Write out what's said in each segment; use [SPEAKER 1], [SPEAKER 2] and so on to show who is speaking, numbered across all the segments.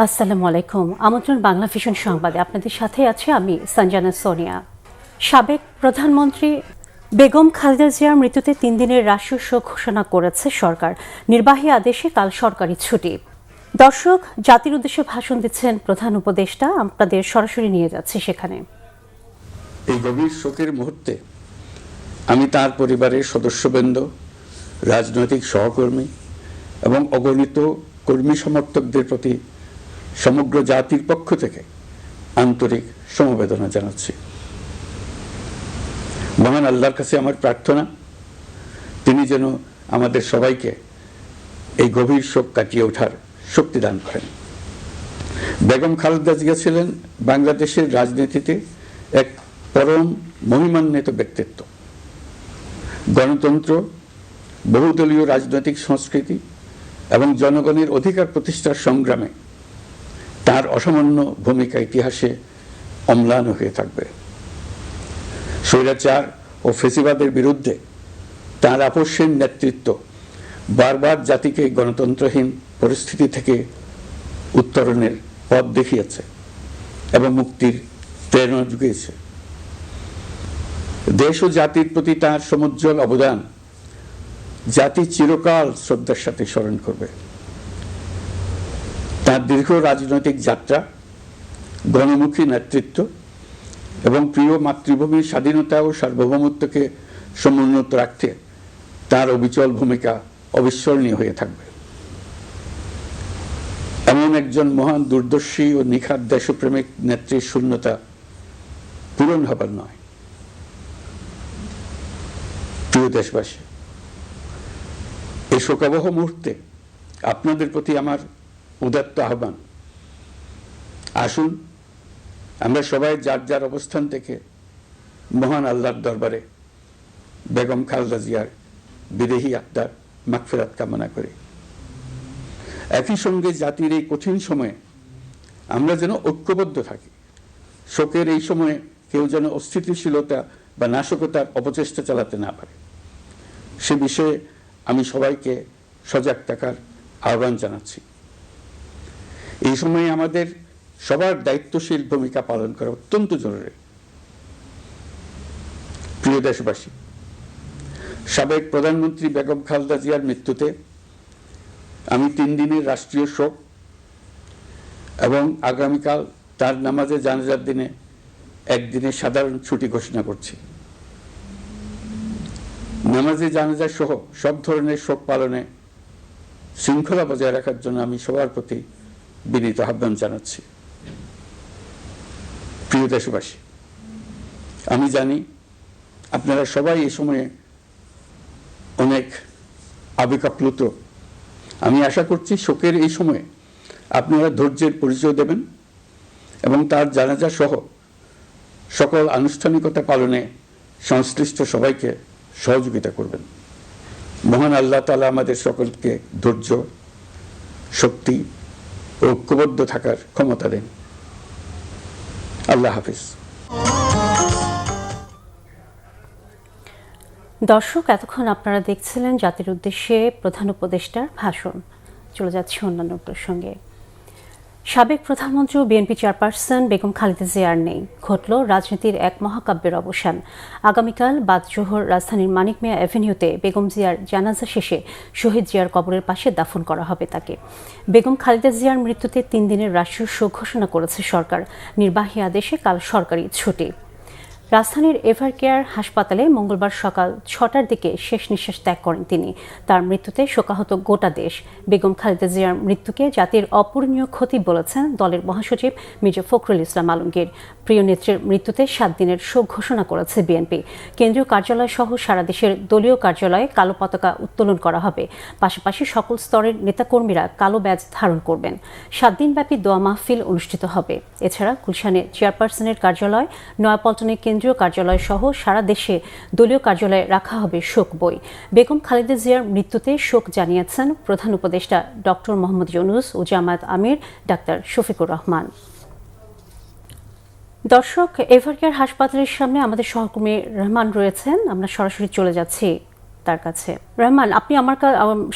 [SPEAKER 1] আসসালামু আলাইকুম। আমন্ত্রণ বাংলা ভিশন সংবাদে আপনাদের সাথে আছে আমি সঞ্জনা সোনিয়া। সাবেক প্রধানমন্ত্রী বেগম খালেদা জিয়ার মৃত্যুতে ৩ দিনের রাষ্ট্রীয় শোক ঘোষণা করেছে সরকার। নির্বাহী আদেশে কাল সরকারি ছুটি। দর্শক, জাতির উদ্দেশ্যে ভাষণ দিচ্ছেন প্রধান উপদেষ্টা। আপনাদের সরাসরি নিয়ে যাচ্ছি সেখানে।
[SPEAKER 2] এই গভীর শোকের মুহূর্তে আমি তার পরিবারের সদস্যবৃন্দ, রাজনৈতিক সহকর্মী এবং অগণিত কর্মী সমর্থকদের প্রতি সমগ্র জাতির পক্ষ থেকে আন্তরিক সমবেদনা জানাচ্ছি। মহান আল্লাহর কাছে আমার প্রার্থনা, তিনি যেন আমাদের সবাইকে এই গভীর শোক কাটিয়ে ওঠার শক্তি দান করেন। বেগম খালেদা জিয়া ছিলেন বাংলাদেশের রাজনীতিতে এক পরম মহিমান্বিত ব্যক্তিত্ব। গণতন্ত্র, বহুদলীয় রাজনৈতিক সংস্কৃতি এবং জনগণের অধিকার প্রতিষ্ঠার সংগ্রামে তার অসামান্য ভূমিকা ইতিহাসে অম্লান হয়ে থাকবে। স্বৈরাচার ও ফেসিবাদের বিরুদ্ধে তার আপসহীন নেতৃত্ব বারবার জাতিকে গণতন্ত্রহীন পরিস্থিতি থেকে উত্তরণের পথ দেখিয়েছে এবং মুক্তির প্রেরণা জুগিয়েছে। দেশ ও জাতির প্রতি তার সমুজ্জ্বল অবদান জাতি চিরকাল শ্রদ্ধার সাথে স্মরণ করবে। তার দীর্ঘ রাজনৈতিক যাত্রা, গণমুখী নেতৃত্ব এবং প্রিয় মাতৃভূমির স্বাধীনতা ও সার্বভৌমত্বকে সমুন্নত রাখতে তার অবিচল ভূমিকা অবিস্মরণীয় হয়ে থাকবে। এমন একজন মহান দূরদর্শী ও নিখাদ দেশপ্রেমিক নেত্রীর শূন্যতা পূরণ হবার নয়। প্রিয় দেশবাসী, এই শোকাবহ মুহূর্তে আপনাদের প্রতি আমার উদাত্ত আহ্বান, আসুন আমরা সবাই যার যার অবস্থান থেকে মহান আল্লাহর দরবারে বেগম খালেদা জিয়ার বিদেহী আত্মার মাগফিরাত কামনা করি। একই সঙ্গে জাতির এই কঠিন সময়ে আমরা যেন ঐক্যবদ্ধ থাকি। শোকের এই সময়ে কেউ যেন অস্থিতিশীলতা বা নাশকতার অপচেষ্টা চালাতে না পারে, সে বিষয়ে আমি সবাইকে সজাগ থাকার আহ্বান জানাচ্ছি। এই সময়ে আমাদের সবার দায়িত্বশীল ভূমিকা পালন করা অত্যন্ত জরুরি। প্রিয় দেশবাসী, সাবেক প্রধানমন্ত্রী বেগম খালেদা জিয়ার মৃত্যুতে আমি 3 দিনের রাষ্ট্রীয় শোক এবং আগামীকাল তার নামাজে জানাজার দিনে একদিনের সাধারণ ছুটি ঘোষণা করছি। নামাজে জানাজা সহ সব ধরনের শোক পালনে শৃঙ্খলা বজায় রাখার জন্য আমি সবার প্রতি বিনীত আহ্বান জানাচ্ছি। প্রিয় দেশবাসী, আমি জানি আপনারা সবাই এই সময়ে অনেক আবেগাপ্লুত। আমি আশা করছি শোকের এই সময়ে আপনারা ধৈর্যের পরিচয় দেবেন এবং তার জানাজা সহ সকল আনুষ্ঠানিকতা পালনে সংশ্লিষ্ট সবাইকে সহযোগিতা করবেন। মহান আল্লাহ তাআলা আমাদের সকলকে ধৈর্য, শক্তি ও ঐক্যবদ্ধ থাকার ক্ষমতা দেন। আল্লাহ হাফিজ।
[SPEAKER 1] দর্শক, এতক্ষণ আপনারা দেখছিলেন জাতির উদ্দেশ্যে প্রধান উপদেষ্টার ভাষণ। চলে যাচ্ছে অন্যান্য প্রসঙ্গে। সাবেক প্রধানমন্ত্রী ও বিএনপি চেয়ারপারসন বেগম খালেদা জিয়ার নেই, ঘটল রাজনীতির এক মহাকাব্যের অবসান। আগামীকাল বাদ জোহর রাজধানীর মানিক মিয়া অ্যাভিনিউতে বেগম জিয়ার জানাজা শেষে শহীদ জিয়ার কবরের পাশে দাফন করা হবে তাকে। বেগম খালেদা জিয়ার মৃত্যুতে 3 দিনের রাষ্ট্রীয় শোক ঘোষণা করেছে সরকার। নির্বাহী আদেশে কাল সরকারি ছুটি। রাজধানীর এভারকেয়ার হাসপাতালে মঙ্গলবার সকাল 6টার দিকে শেষ নিঃশ্বাস ত্যাগ করেন তিনি। তার মৃত্যুতে শোকাহত গোটা দেশ। বেগম খালেদা জিয়ার মৃত্যুকে জাতির অপূরণীয় ক্ষতি বলেছেন দলের মহাসচিব মির্জা ফখরুল ইসলাম আলমগীর। প্রিয় নেত্রীর মৃত্যুতে 7 দিনের শোক ঘোষণা করেছে বিএনপি। কেন্দ্রীয় কার্যালয় সহ সারা দেশের দলীয় কার্যালয়ে কালো পতাকা উত্তোলন করা হবে। পাশাপাশি সকল স্তরের নেতাকর্মীরা কালো ব্যাজ ধারণ করবেন। 7 দিনব্যাপী দোয়া মাহফিল অনুষ্ঠিত হবে। এছাড়া গুলশানে চেয়ারপারসনের কার্যালয়, নয়াপল্টনে কেন্দ্রীয় কার্যালয় সহ সারা দেশে দলীয় কার্যালয়ে রাখা হবে শোক বই। বেগম খালেদা জিয়ার মৃত্যুতে শোক জানিয়েছেন প্রধান উপদেষ্টা ডক্টর মোহাম্মদ ইউনূস ও জামায়াত আমির ডাক্তার শফিকুর রহমান। দর্শক, এভারকেয়ার হাসপাতালের সামনে আমাদের সহকর্মী রহমান রয়েছেন। আমরা সরাসরি চলে যাচ্ছি তার কাছে। রহমান, আপনি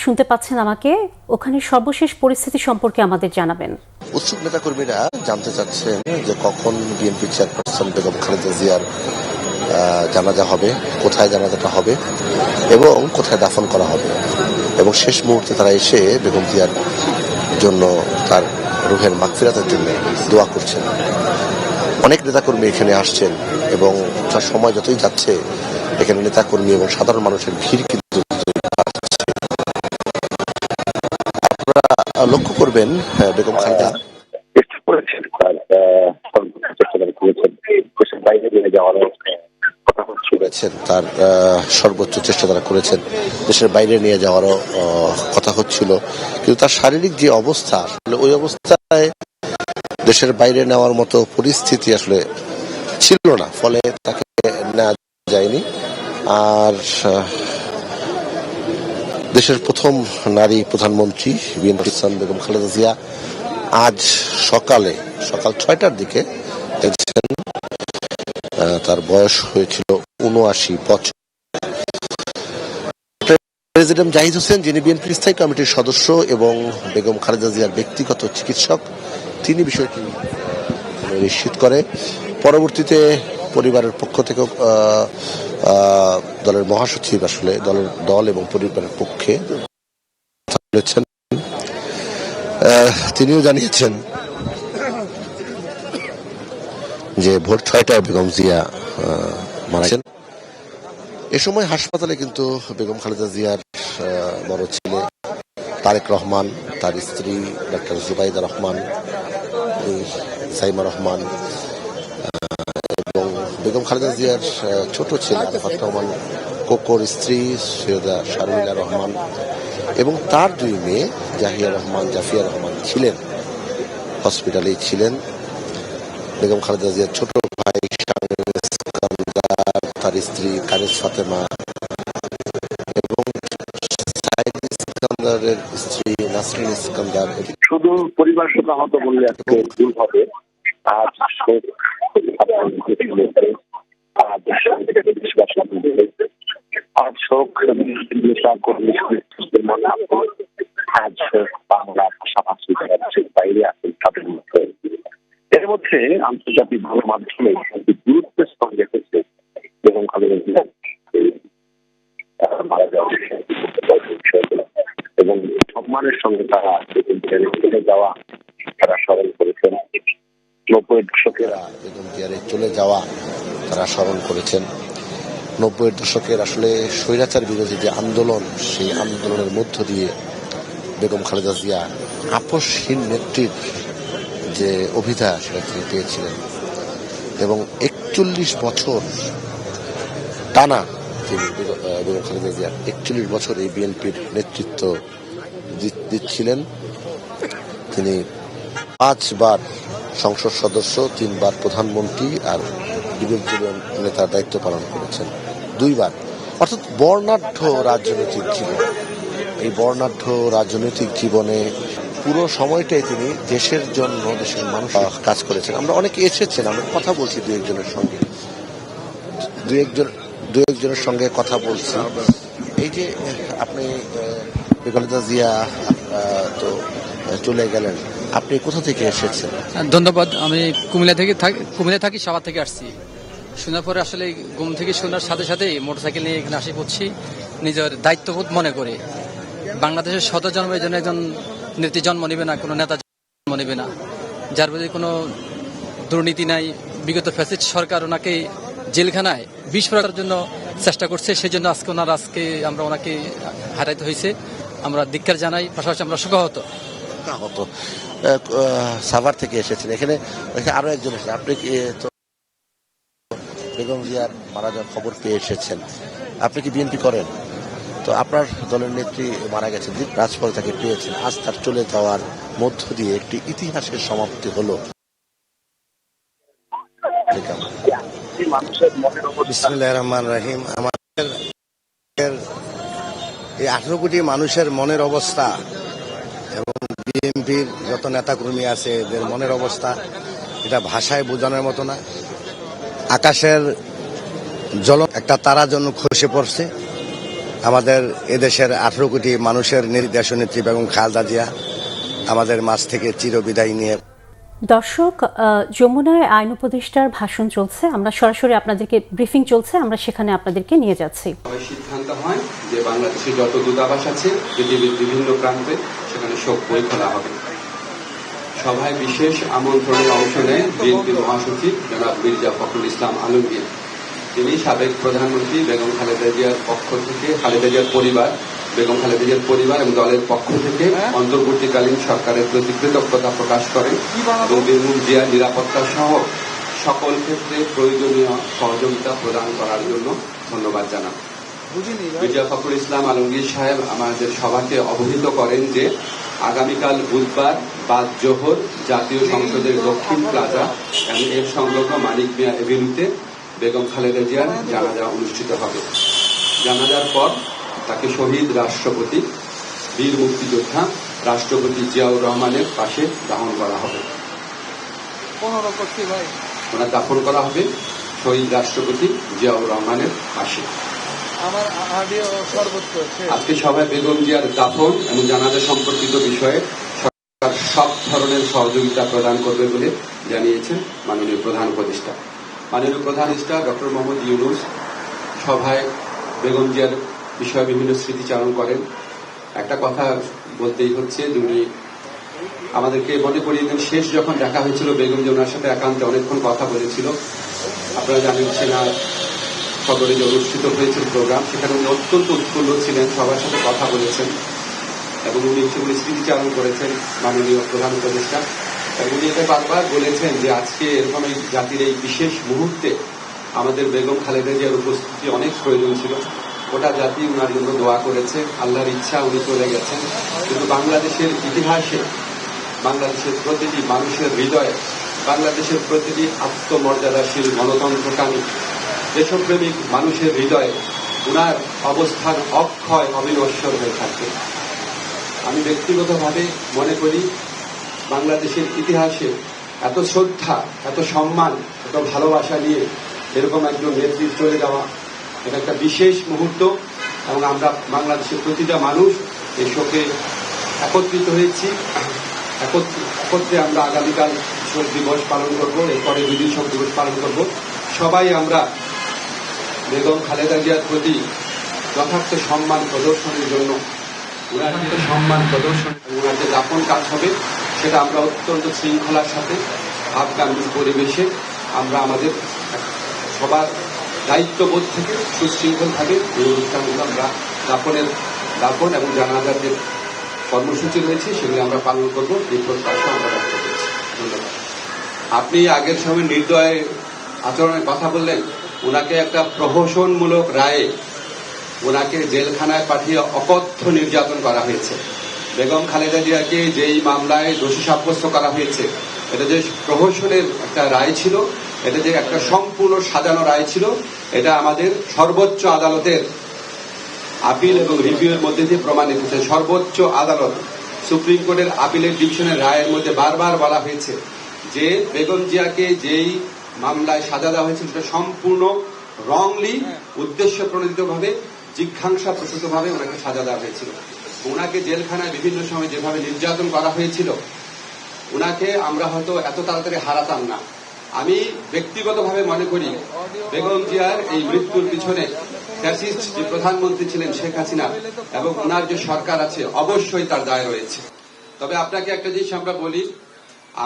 [SPEAKER 1] শুনতে পাচ্ছেন আমাকে? ওখানে সর্বশেষ পরিস্থিতি সম্পর্কে আমাদের জানাবেন।
[SPEAKER 3] উৎসুক নেতাকর্মীরা জানতে চাচ্ছেন যে কখন বিএনপি চেয়ারপারসন বেগম খালেদা জিয়ার জানাজা হবে, কোথায় জানাজাটা হবে এবং কোথায় দাফন করা হবে, এবং শেষ মুহূর্তে তারা এসে বেগম জিয়ার জন্য, তার রুহের মাগফিরাতের জন্য দোয়া করছেন। অনেক নেতাকর্মী এখানে আসছেন এবং তার সময় যতই যাচ্ছে এখানে নেতাকর্মী এবং সাধারণ মানুষের ভিড় কিন্তু আপনারা লক্ষ্য করবেন বেগম খালেদা চেষ্টা করেছেন, তার বাইরে নিয়ে যাওয়ার তার সর্বোচ্চ চেষ্টা তারা করেছেন, দেশের বাইরে নিয়ে যাওয়ারও কথা হচ্ছিল, কিন্তু তার শারীরিক যে অবস্থা, ওই অবস্থায় দেশের বাইরে নেওয়ার মতো পরিস্থিতি আসলে ছিল না, ফলে তাকে নেওয়া যায়নি। আর দেশের প্রথম নারী প্রধানমন্ত্রী বিএনপি বেগম খালেদা জিয়া আজ সকাল 6টার দিকে তার বয়স হয়েছিল 79 বছর। প্রেসিডেন্ট জাহিদ হোসেন, যিনি বিএনপির স্থায়ী কমিটির সদস্য এবং বেগম খালেদা জিয়ার ব্যক্তিগত চিকিৎসক, তিনি বিষয়টি নিশ্চিত করে। পরবর্তীতে পরিবারের পক্ষ থেকে দলের মহাসচিব আসলে দল এবং পরিবারের পক্ষে বলেছেন, তিনিও জানিয়েছেন যে ভোর 6টায় বেগম জিয়া মারা গেছেন। এ সময় হাসপাতালে কিন্তু বেগম খালেদা জিয়ার বড় ছেলে তারেক রহমান, তার স্ত্রী ডাক্তার জুবাইদা রহমান, সাইমা রহমান এবং বেগম খালেদা জিয়ার ছোট ছেলে আরাফাত রহমান কোকোর স্ত্রী সৈয়দা শারমিলা রহমান এবং তার দুই মেয়ে জাহিয়া রহমান, জাফিয়া রহমান ছিলেন, হসপিটালেই ছিলেন। বেগম খালেদা জিয়ার ছোট ভাই ইস্কান্দার, তার স্ত্রী কানিজ ফাতেমা এবং সাইদ ইস্কান্দারের স্ত্রী নাসরিন ইস্কান্দার। শুধু পরিবার সাথে আহত বললে আজকে ভুল হবে। আজ বাংলা ভাষাভাষী বাইরে আছেন তাদের মধ্যে, এর মধ্যে আন্তর্জাতিক গণমাধ্যমে গুরুত্বের সঙ্গে হচ্ছে বেগম খালেদা জিয়া মারা যাওয়া এবং সম্মানের সঙ্গে তারা চলে যাওয়া তারা স্মরণ করেছেন। 90-এর দশকেরা বেগম জিয়ারে চলে যাওয়া তারা স্মরণ করেছেন। 90-এর দশকের আসলে স্বৈরাচার বিরোধী যে আন্দোলন, সেই আন্দোলনের মধ্য দিয়ে বেগম খালেদা জিয়া আপসহীন নেত্রীর যে অভিধা সেটা তিনি পেয়েছিলেন এবং 41 বছর টানা তিনি বেগম খালেদা জিয়া 41 বছর এই বিএনপির নেতৃত্ব দিচ্ছিলেন। তিনি 5 বার সংসদ সদস্য, 3 বার প্রধানমন্ত্রী আর বিরোধী নেতার দায়িত্ব পালন করেছেন 2 বার, অর্থাৎ বর্ণাঢ্য রাজনৈতিক জীবন। এই বর্ণাঢ্য রাজনৈতিক জীবনে পুরো সময়টাই তিনি দেশের জন্য, দেশের মানুষ কাজ করেছেন। আমরা অনেকে এসেছেন, আমরা কথা বলছি দু একজনের সঙ্গে কথা বলছি। এই যে আপনি বেগম জিয়া তো চলে গেলেন, আপনি কোথা থেকে এসেছেন?
[SPEAKER 4] ধন্যবাদ। আমি কুমিল্লা থাকি, সাভার থেকে আসছি। শোনার পরে আসলে ঘুম থেকে শোনার সাথে সাথে মোটরসাইকেল নিয়ে এখানে আসি পড়ছি, নিজের দায়িত্ববোধ মনে করে। বাংলাদেশের শত জন্মের জন্য একজন নেত্রী জন্ম নেবে না, কোনো নেতা জন্ম নেবে না যার প্রতি কোনো দুর্নীতি নাই। বিগত ফ্যাসিস্ট সরকার ওনাকে জেলখানায় 20 করার জন্য চেষ্টা করছে, সেই জন্য আজকে আমরা ওনাকে হারাইতে হয়েছে। আমরা ধিক্কার জানাই, পাশাপাশি আমরা শোকাহত।
[SPEAKER 3] সাভার থেকে এসেছেন, এখানে আরো একজন এসেছেন। আপনি তো বেগম জিয়ার মারা যাওয়ার খবর পেয়ে এসেছেন, আপনি কি বিএনপি করেন? তো আপনার দলের নেত্রী মারা গেছেন, রাজপথে তাকে পেয়েছেন, আজ তার চলে যাওয়ার মধ্য দিয়ে একটি ইতিহাসের সমাপ্তি হলো।
[SPEAKER 5] বিসমিল্লাহির রহমানির রহিম। আমাদের এই 18 কোটি মানুষের মনের অবস্থা এবং বিএনপির যত নেতাকর্মী আছে এদের মনের অবস্থা, এটা ভাষায় বোঝানোর মতো না। আকাশের একটা তারা যেন খসে পড়ছে আমাদের এদেশের 18 কোটি মানুষের দেশনেত্রী বেগম খালেদা জিয়া আমাদের মাঝ থেকে চিরবিদায় নিয়ে।
[SPEAKER 1] দর্শক, যমুনায় আইন উপদেষ্টার ভাষণ চলছে, আমরা সরাসরি আপনাদেরকে ব্রিফিং চলছে, আমরা সেখানে আপনাদেরকে নিয়ে যাচ্ছি।
[SPEAKER 6] সিদ্ধান্ত হয় যে বাংলাদেশে যত দূতাবাস আছে পৃথিবীর বিভিন্ন প্রান্তে সেখানে শোক বই খোলা হবে। সভায় বিশেষ আমন্ত্রণে অংশ নেয় বিএনপি মহাসচিব জনাব মির্জা ফখরুল ইসলাম আলমগীর। তিনি সাবেক প্রধানমন্ত্রী বেগম খালেদা জিয়ার পক্ষ থেকে, খালেদা জিয়ার পরিবার, বেগম খালেদা জিয়ার পরিবার এবং দলের পক্ষ থেকে অন্তর্বর্তীকালীন সরকারের প্রতি কৃতজ্ঞতা প্রকাশ করেন এবং বেগম জিয়ার নিরাপত্তা সহ সকল ক্ষেত্রে প্রয়োজনীয় সহযোগিতা প্রদান করার জন্য ধন্যবাদ জানান। মির্জা ফখরুল ইসলাম আলমগীর সাহেব আমাদের সভাকে অবহিত করেন যে আগামীকাল বুধবার বাদ জোহর জাতীয় সংসদের দক্ষিণ প্লাজা এবং এর সংলগ্ন মানিক মিয়া এভিনিউতে বেগম খালেদা জিয়ার জানাজা অনুষ্ঠিত হবে। জানাজার পর তাকে শহীদ রাষ্ট্রপতি, বীর মুক্তিযোদ্ধা রাষ্ট্রপতি জিয়াউর রহমানের পাশে দাফন করা হবে। ওনার দাফন করা হবে শহীদ রাষ্ট্রপতি জিয়াউর রহমানের পাশে। আজকে সভায় বেগম জিয়ার দাফন এবং জানাজা সম্পর্কিত বিষয়ে সরকার সব ধরনের সহযোগিতা প্রদান করবে বলে জানিয়েছেন মাননীয় প্রধান উপদেষ্টা। মাননীয় প্রধান উপদেষ্টা ডক্টর মোহাম্মদ ইউনূস সভায় বেগম জিয়ার বিষয়ে বিভিন্ন স্মৃতিচারণ করেন। একটা কথা বলতেই হচ্ছে, উনি আমাদেরকে মনে করিয়ে দেন শেষ যখন দেখা হয়েছিল বেগম জিয়া ওনার সাথে একান্তে অনেকক্ষণ কথা বলেছিল। আপনারা জানেন সেনা সদরে যে অনুষ্ঠিত হয়েছিল প্রোগ্রাম, সেখানে উনি অত্যন্ত উৎফুল্ল ছিলেন, সবার সাথে কথা বলেছেন এবং উনি সেগুলি স্মৃতিচারণ করেছেন মাননীয় প্রধান উপদেষ্টা। এবং উনি এটা বারবার বলেছেন যে আজকে এরকম এই জাতির এই বিশেষ মুহূর্তে আমাদের বেগম খালেদা জিয়ার উপস্থিতি অনেক প্রয়োজন ছিল। গোটা জাতি উনার জন্য দোয়া করেছে, আল্লাহর ইচ্ছা উনি চলে গেছেন। কিন্তু বাংলাদেশের ইতিহাসে, বাংলাদেশের প্রতিটি মানুষের হৃদয়ে, বাংলাদেশের প্রতিটি আত্মমর্যাদাশীল গণতন্ত্রকামী দেশপ্রেমিক মানুষের হৃদয়ে উনার অবস্থান অক্ষয় অবিনশ্বর হয়ে থাকবে। আমি ব্যক্তিগতভাবে মনে করি বাংলাদেশের ইতিহাসে এত শ্রদ্ধা, এত সম্মান, এত ভালোবাসা নিয়ে এরকম একজন নেতৃত্ব চলে যাওয়া, এটা একটা বিশেষ মুহূর্ত এবং আমরা বাংলাদেশের প্রতিটা মানুষ এই শোকে একত্রিত হয়েছি। একত্রে আমরা আগামীকাল শোক দিবস পালন করব, এরপরে 2 দিন শোক দিবস পালন করব। সবাই আমরা বেগম খালেদা জিয়ার প্রতি যথার্থ সম্মান প্রদর্শনের জন্য, ওনার সম্মান প্রদর্শন, ওনার যে দাফন কাজ হবে সেটা আমরা অত্যন্ত শৃঙ্খলার সাথে আফগান পরিবেশে আমরা আমাদের সবার দায়িত্ববোধ থেকে সুশৃঙ্খলভাবে এই অনুষ্ঠানগুলো আমরা দাফন এবং জানাজার যে কর্মসূচি রয়েছে সেগুলি আমরা পালন করব, এই প্রত্যাশা আমরা ব্যক্ত করছি। ধন্যবাদ। আপনি আগের সময় নির্দয় আচরণের কথা বললেন, ওনাকে একটা প্রহসনমূলক রায়ে ওনাকে জেলখানায় পাঠিয়ে অকথ্য নির্যাতন করা হয়েছে। বেগম খালেদা জিয়াকে যেই মামলায় দোষী সাব্যস্ত করা হয়েছে, এটা যে প্রহসনের একটা রায় ছিল, এটা যে একটা সম্পূর্ণ সাজানো রায় ছিল, এটা আমাদের সর্বোচ্চ আদালতের আপিল এবং রিভিউয়ের মধ্যে দিয়ে প্রমাণিত হয়েছে। সর্বোচ্চ আদালত সুপ্রিম কোর্টের আপিলের ডিভিশনের রায়ের মধ্যে বারবার বলা হয়েছে যে বেগম জিয়াকে যেই মামলায় সাজা দেওয়া হয়েছে সেটা সম্পূর্ণ রংলি, উদ্দেশ্য প্রণোদিতভাবে, জিজ্ঞাসাপ্রসূতভাবে ওনাকে সাজা দেওয়া হয়েছিল। ওনাকে জেলখানায় বিভিন্ন সময় যেভাবে নির্যাতন করা হয়েছিল, ওনাকে আমরা হয়তো এত তাড়াতাড়ি হারাতাম না। আমি ব্যক্তিগতভাবে মনে করি বেগম জিয়ার এই মৃত্যুর পিছনে ফ্যাসিস্ট যে প্রধানমন্ত্রী ছিলেন শেখ হাসিনা এবং ওনার যে সরকার আছে অবশ্যই তার দায় রয়েছে। তবে আপনাকে একটা জিনিস আমরা বলি,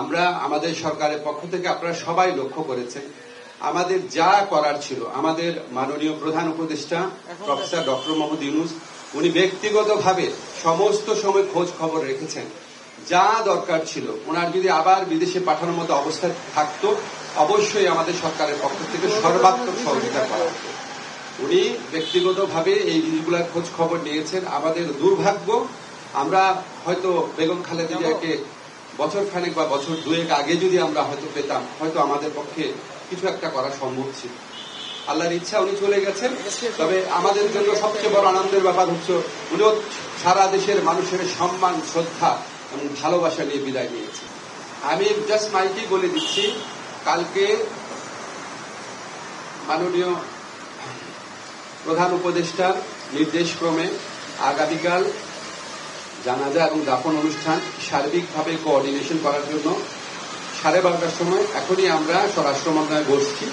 [SPEAKER 6] আমরা আমাদের সরকারের পক্ষ থেকে আপনারা সবাই লক্ষ্য করেছেন আমাদের যা করার ছিল, আমাদের মাননীয় প্রধান উপদেষ্টা প্রফেসর ডক্টর মোহাম্মদ ইউনূস উনি ব্যক্তিগতভাবে সমস্ত সময় খোঁজ খবর রেখেছেন। যা দরকার ছিল, ওনার যদি আবার বিদেশে পাঠানোর মতো অবস্থা থাকতো অবশ্যই আমাদের সরকারের পক্ষ থেকে সর্বাত্মক সহযোগিতা করা হতো। উনি ব্যক্তিগতভাবে এই জিনিসগুলোর খোঁজ খবর নিয়েছেন। আমাদের দুর্ভাগ্য, আমরা হয়তো বেগম খালেদা জিয়াকে বছর খানেক বা বছর 2 আগে যদি আমরা হয়তো পেতাম, হয়তো আমাদের পক্ষে কিছু একটা করা সম্ভব ছিল। আল্লাহর ইচ্ছা উনি চলে গেছেন। তবে আমাদের জন্য সবচেয়ে বড় আনন্দের ব্যাপার হচ্ছে উনিও সারা দেশের মানুষের সম্মান, শ্রদ্ধা এবং ভালোবাসা নিয়ে বিদায় নিয়েছে। আমি জাস্ট মাইকে বলে দিচ্ছি, কালকে মাননীয় প্রধান উপদেষ্টা নির্দেশক্রমে আগামীকাল জানাজা এবং দাফন অনুষ্ঠান সার্বিকভাবে কোঅর্ডিনেশন করার জন্য 12:30টার সময় এখনই আমরা স্বরাষ্ট্র মন্ত্রণালয়ে বসছি।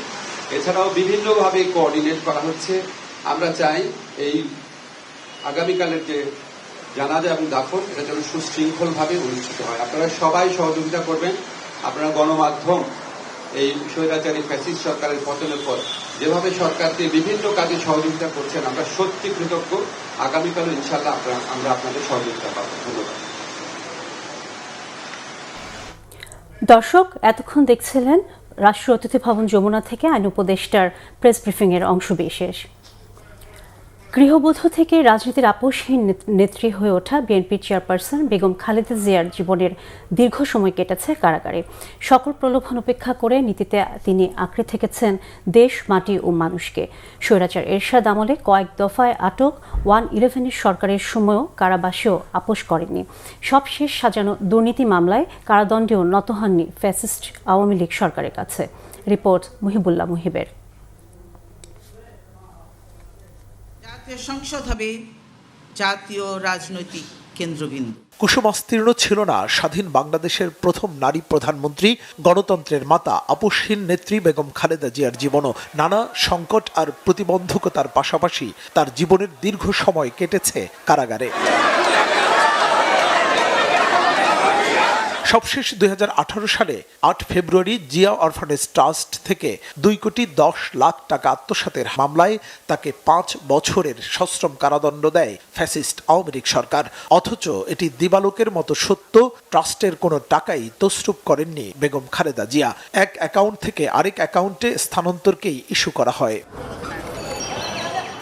[SPEAKER 6] এছাড়াও বিভিন্নভাবে কোঅর্ডিনেট করা হচ্ছে। আমরা চাই এই আগামীকালের যে জানাজা এবং দাফন এটা যেন সুশৃঙ্খলভাবে অনুষ্ঠিত হয়। আপনারা সবাই সহযোগিতা করবেন। আপনারা গণমাধ্যম এই স্বৈরাচারী ফ্যাসিস্ট সরকারের পতনের পর যেভাবে সরকারকে বিভিন্ন কাজে সহযোগিতা করছেন, আমরা সত্যি কৃতজ্ঞ। আগামীকালও ইনশাআল্লাহ আমরা আপনাদের সহযোগিতা পাবো। ধন্যবাদ।
[SPEAKER 1] দর্শক, এতক্ষণ দেখছিলেন রাষ্ট্রীয় অতিথি ভবন যমুনা থেকে আইন উপদেষ্টার প্রেস ব্রিফিং এর অংশবিশেষ। গৃহবধূ থেকে রাজনীতির আপোষহীন নেত্রী হয়ে ওঠা বিএনপির চেয়ারপারসন বেগম খালেদা জিয়ার জীবনের দীর্ঘ সময় কেটেছে কারাগারে। সকল প্রলোভন উপেক্ষা করে নীতিতে তিনি আঁকড়ে থেকেছেন দেশ, মাটি ও মানুষকে। স্বৈরাচার এরশাদ আমলে কয়েক দফায় আটক 111 সরকারের সময়ও কারাবাসেও আপোষ করেননি। সবশেষ সাজানো দুর্নীতি মামলায় কারাদণ্ডেও নত হননি ফ্যাসিস্ট আওয়ামী লীগ সরকারের কাছে। রিপোর্ট মুহিবুল্লাহ মুহিবের।
[SPEAKER 7] সংসদ হবে জাতীয় রাজনৈতিক কেন্দ্রবিন্দু।
[SPEAKER 8] কুসুমাস্তীর্ণ ছিল না স্বাধীন বাংলাদেশের প্রথম নারী প্রধানমন্ত্রী, গণতন্ত্রের মাতা, আপোষহীন নেত্রী বেগম খালেদা জিয়ার জীবনও নানা সংকট আর প্রতিবন্ধকতার পাশাপাশি তার জীবনের দীর্ঘ সময় কেটেছে কারাগারে। সবশেষ 2018 সালে 8 ফেব্রুয়ারি জিয়া অরফানেজ ট্রাস্ট থেকে 2,10,00,000 টাকা আত্মসাতের মামলায় তাকে 5 বছরের সশ্রম কারাদণ্ড দেয় ফ্যাসিস্ট আওয়ামী লীগ সরকার। অথচ এটি দিবালোকের মতো সত্য, ট্রাস্টের কোনো টাকাই তছরূপ করেননি বেগম খালেদা জিয়া। এক অ্যাকাউন্ট থেকে আরেক অ্যাকাউন্টে স্থানান্তরকেই ইস্যু করা হয়।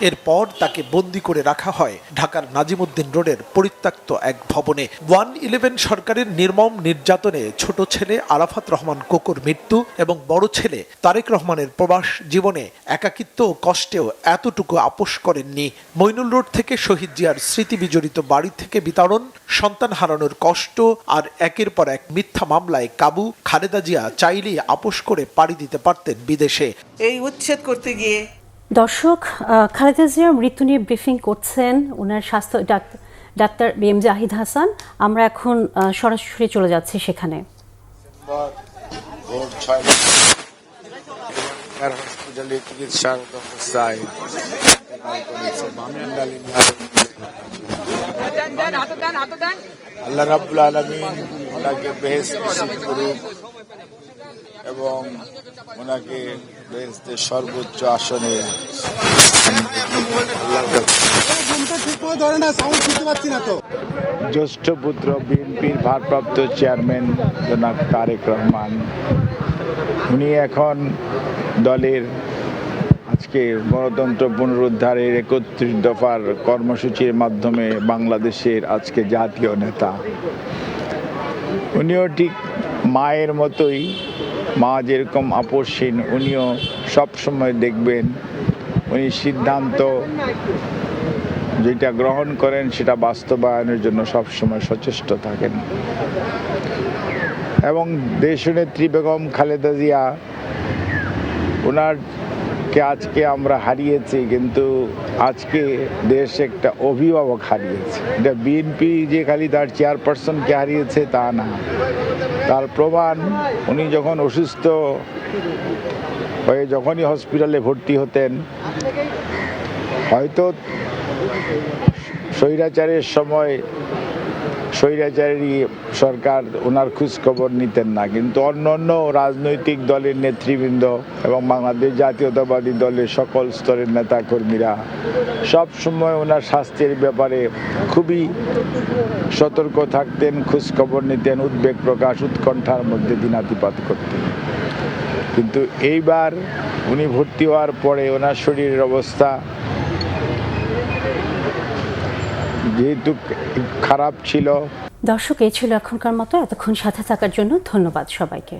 [SPEAKER 8] এরপর তাকে বন্দী করে রাখা হয় ঢাকার নাজিমউদ্দিন রোডের পরিত্যক্ত এক ভবনে। 111 সরকারের নির্মম নির্যাতনে ছোট ছেলে আরাফাত রহমান কোকোর মৃত্যু এবং বড় ছেলে তারেক রহমানের প্রবাস জীবনে একাকিত্ব ও কষ্টেও এতটুকু আপোষ করেননি। মইনুল রোড থেকে শহীদ জিয়ার স্মৃতি বিজড়িত বাড়ি থেকে বিতরণ, সন্তান হারানোর কষ্ট আর একের পর এক মিথ্যা মামলায় কাবু। খালেদা জিয়া চাইলেই আপোষ করে পাড়ি দিতে পারতেন বিদেশে।
[SPEAKER 7] এই উচ্ছেদ করতে গিয়ে
[SPEAKER 1] দর্শক, খালেদা জিয়ার মৃত্যু নিয়ে ব্রিফিং করছেন ওনার স্বাস্থ্য ডাক্তার BM জাহিদ হাসান। আমরা এখন সরাসরি চলে যাচ্ছি সেখানে।
[SPEAKER 9] আল্লাহ রাব্বুল আলামিন ওনাকে বেহেশত নসিব করুক এবং ওনাকে বেহেশতের সর্বোচ্চ আসনে জ্যেষ্ঠ পুত্র বিএনপির ভারপ্রাপ্ত চেয়ারম্যান জনাব তারেক রহমান, উনি এখন দলের আজকে গণতন্ত্র পুনরুদ্ধারের 31 দফার কর্মসূচির মাধ্যমে বাংলাদেশের আজকে জাতীয় নেতা। উনিও ঠিক মায়ের মতোই, মা যেরকম আপোষহীন, উনিও সবসময় দেখবেন উনি সিদ্ধান্ত যেটা গ্রহণ করেন সেটা বাস্তবায়নের জন্য সবসময় সচেষ্ট থাকেন। এবং দেশনেত্রী বেগম খালেদা জিয়া, ওনারকে আজকে আমরা হারিয়েছি, কিন্তু আজকে দেশ একটা অভিভাবক হারিয়েছে। এটা বিএনপি যে খালি তার চেয়ারপারসনকে হারিয়েছে তা না, তার প্রমাণ উনি যখন অসুস্থ হয়ে যখনই হসপিটালে ভর্তি হতেন, হয়তো স্বৈরাচারের সময় স্বৈরাচারী সরকার ওনার খোঁজ খবর নিতেন না, কিন্তু অন্য রাজনৈতিক দলের নেতৃবৃন্দ এবং বাংলাদেশ জাতীয়তাবাদী দলের সকল স্তরের নেতাকর্মীরা সব সময় ওনার স্বাস্থ্যের ব্যাপারে খুবই সতর্ক থাকতেন, খোঁজ খবর নিতেন, উদ্বেগ প্রকাশ, উৎকণ্ঠার মধ্যে দিনাতিপাত করতেন। কিন্তু এইবার উনি ভর্তি হওয়ার পরে ওনার শরীরের অবস্থা যেহেতু খারাপ ছিল।
[SPEAKER 1] দর্শক, এই ছিল এখনকার মতো। এতক্ষণ সাথে থাকার জন্য ধন্যবাদ সবাইকে।